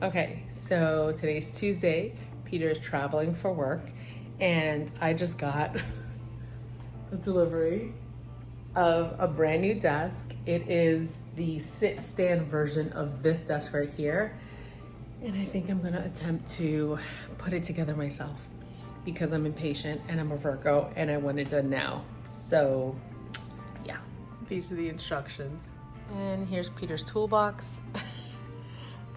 Okay, so today's Tuesday. Peter is traveling for work, and I just got a delivery of a brand new desk. It is the sit-stand version of this desk right here, and I think I'm gonna attempt to put it together myself because I'm impatient and I'm a Virgo and I want it done now. So yeah, these are the instructions. And here's Peter's toolbox.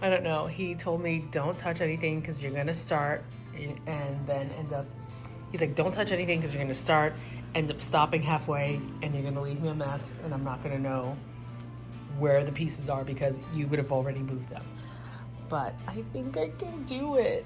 I don't know, he told me don't touch anything because you're gonna start and then end up, he's like, don't touch anything because you're gonna start, end up stopping halfway, and you're gonna leave me a mess and I'm not gonna know where the pieces are because you would have already moved them. But I think I can do it.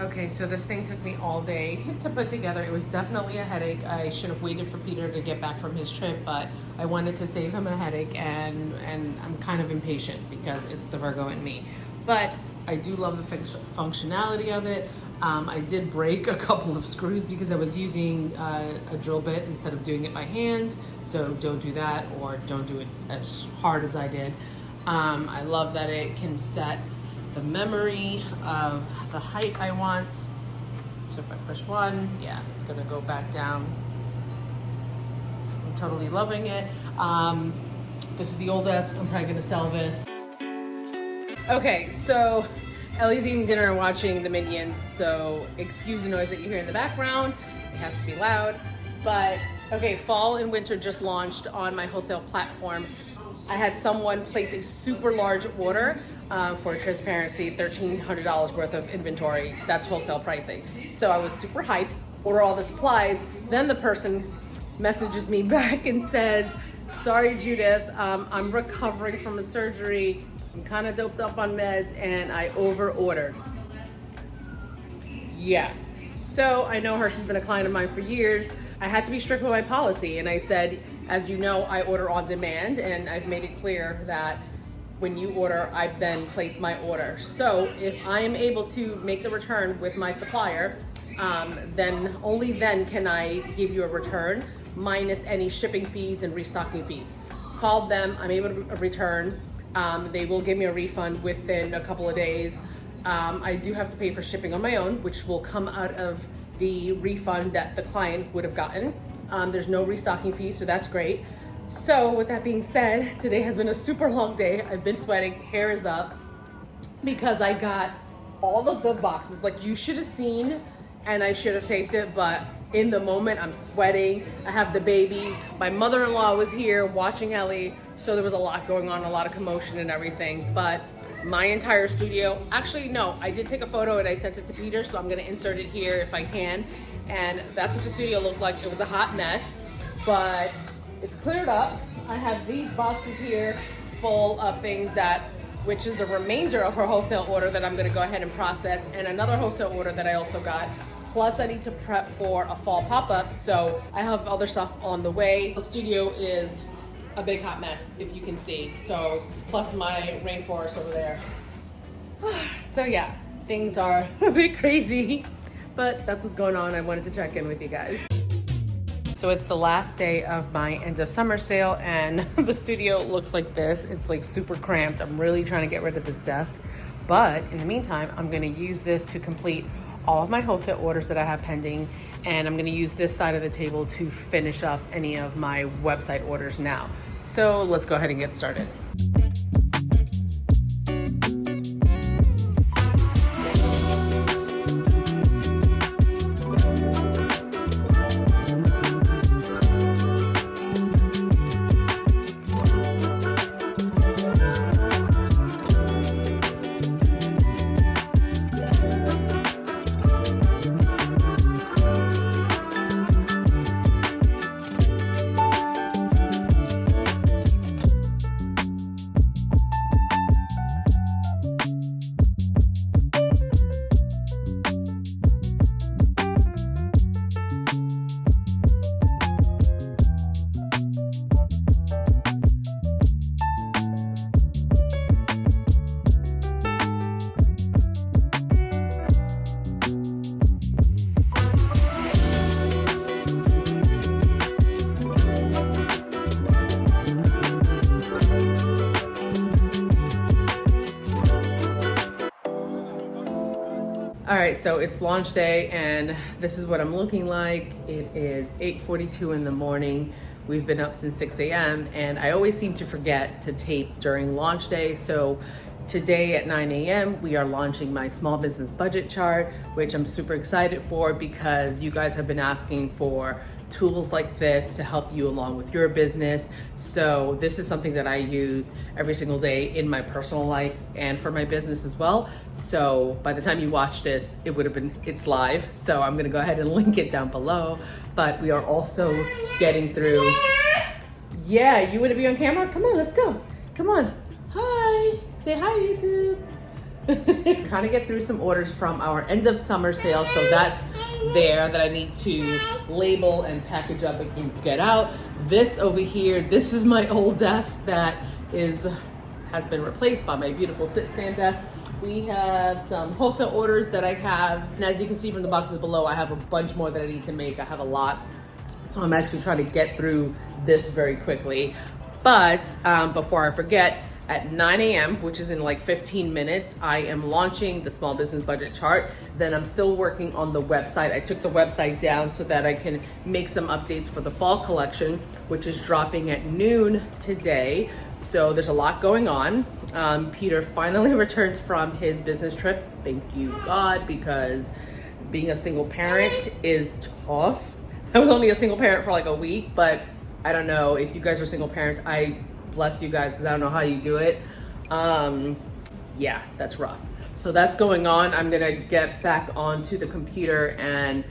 Okay, so this thing took me all day to put together. It was definitely a headache. I should have waited for Peter to get back from his trip, but I wanted to save him a headache, and I'm kind of impatient because it's the Virgo in me. But I do love the functionality of it. I did break a couple of screws because I was using a drill bit instead of doing it by hand. So don't do that, or don't do it as hard as I did. I love that it can set the memory of the height I want. So if I push one, yeah, it's gonna go back down. I'm totally loving it. This is the old desk. I'm probably gonna sell this. Okay, so Ellie's eating dinner and watching the Minions, so excuse the noise that you hear in the background. It has to be loud. But okay, fall and winter just launched on my wholesale platform. I had someone place a super large order for transparency, $1,300 worth of inventory. That's wholesale pricing. So I was super hyped, order all the supplies. Then the person messages me back and says, sorry, Judith, I'm recovering from a surgery. I'm kind of doped up on meds and I over-ordered. Yeah, so I know her, she's been a client of mine for years. I had to be strict with my policy, and I said, as you know, I order on demand, and I've made it clear that when you order, I then place my order. So if I am able to make the return with my supplier, then only then can I give you a return minus any shipping fees and restocking fees. Called them, I'm able to return. They will give me a refund within a couple of days. I do have to pay for shipping on my own, which will come out of the refund that the client would have gotten. There's no restocking fees, so that's great. So with that being said, today has been a super long day. I've been sweating, hair is up, because I got all of the boxes. Like, you should have seen, and I should have taped it, but in the moment I'm sweating. I have the baby. My mother-in-law was here watching Ellie, so there was a lot going on, a lot of commotion and everything. But my entire studio, actually no, I did take a photo and I sent it to Peter, so I'm gonna insert it here if I can. And that's what the studio looked like. It was a hot mess, but it's cleared up. I have these boxes here full of things which is the remainder of her wholesale order that I'm gonna go ahead and process, and another wholesale order that I also got. Plus I need to prep for a fall pop-up, so I have other stuff on the way. The studio is a big hot mess, if you can see. So, plus my rainforest over there. So yeah, things are a bit crazy, but that's what's going on. I wanted to check in with you guys. So it's the last day of my end of summer sale, and the studio looks like this. It's like super cramped. I'm really trying to get rid of this desk. But in the meantime, I'm gonna use this to complete all of my wholesale orders that I have pending, and I'm gonna use this side of the table to finish up any of my website orders now. So let's go ahead and get started. All right, so it's launch day and this is what I'm looking like. It is 8:42 in the morning. We've been up since 6 a.m. and I always seem to forget to tape during launch day. So today at 9 a.m. we are launching my small business budget chart, which I'm super excited for because you guys have been asking for tools like this to help you along with your business. So this is something that I use every single day in my personal life and for my business as well. So by the time you watch this, it's live. So I'm gonna go ahead and link it down below. But we are also getting through. Yeah, you wanna be on camera? Come on, let's go. Come on. Hi, say hi YouTube. Trying to get through some orders from our end of summer sale. So that's there that I need to label and package up and get out. This over here, this is my old desk that has been replaced by my beautiful sit stand desk. We have some wholesale orders that I have. And as you can see from the boxes below, I have a bunch more that I need to make. I have a lot. So I'm actually trying to get through this very quickly. But before I forget, at 9 a.m., which is in like 15 minutes, I am launching the small business budget chart. Then I'm still working on the website. I took the website down so that I can make some updates for the fall collection, which is dropping at noon today. So there's a lot going on. Peter finally returns from his business trip. Thank you, God, because being a single parent is tough. I was only a single parent for like a week, but I don't know if you guys are single parents. I bless you guys because I don't know how you do it. Yeah, that's rough. So that's going on. I'm gonna get back onto the computer and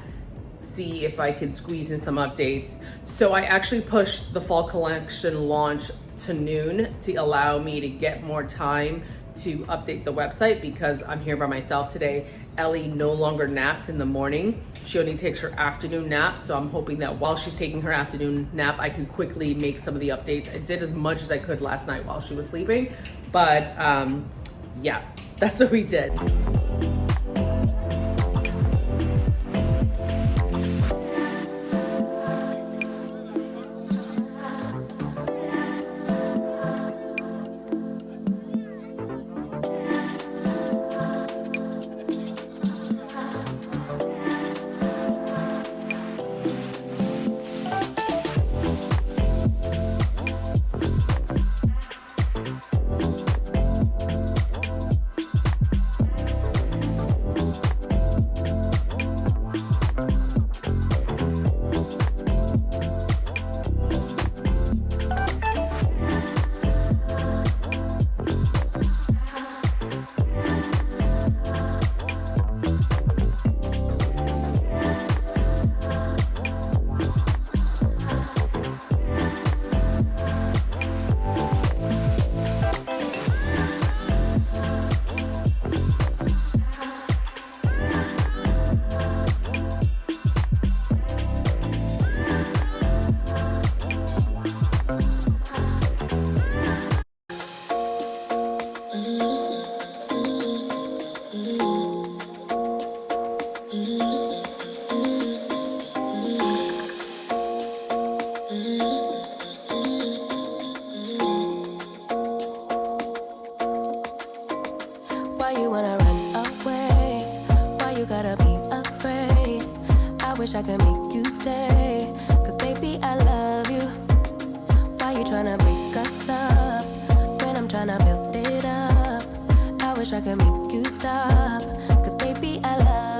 see if I can squeeze in some updates. So I actually pushed the fall collection launch to noon to allow me to get more time to update the website because I'm here by myself today. Ellie no longer naps in the morning. She only takes her afternoon nap. So I'm hoping that while she's taking her afternoon nap, I can quickly make some of the updates. I did as much as I could last night while she was sleeping, but yeah, that's what we did. Why you wanna run away? Why you gotta be afraid? I wish I could make you stay, cause baby I love you. Why you tryna break us up when I'm tryna build it up? I wish I could make you stop, cause baby I love you.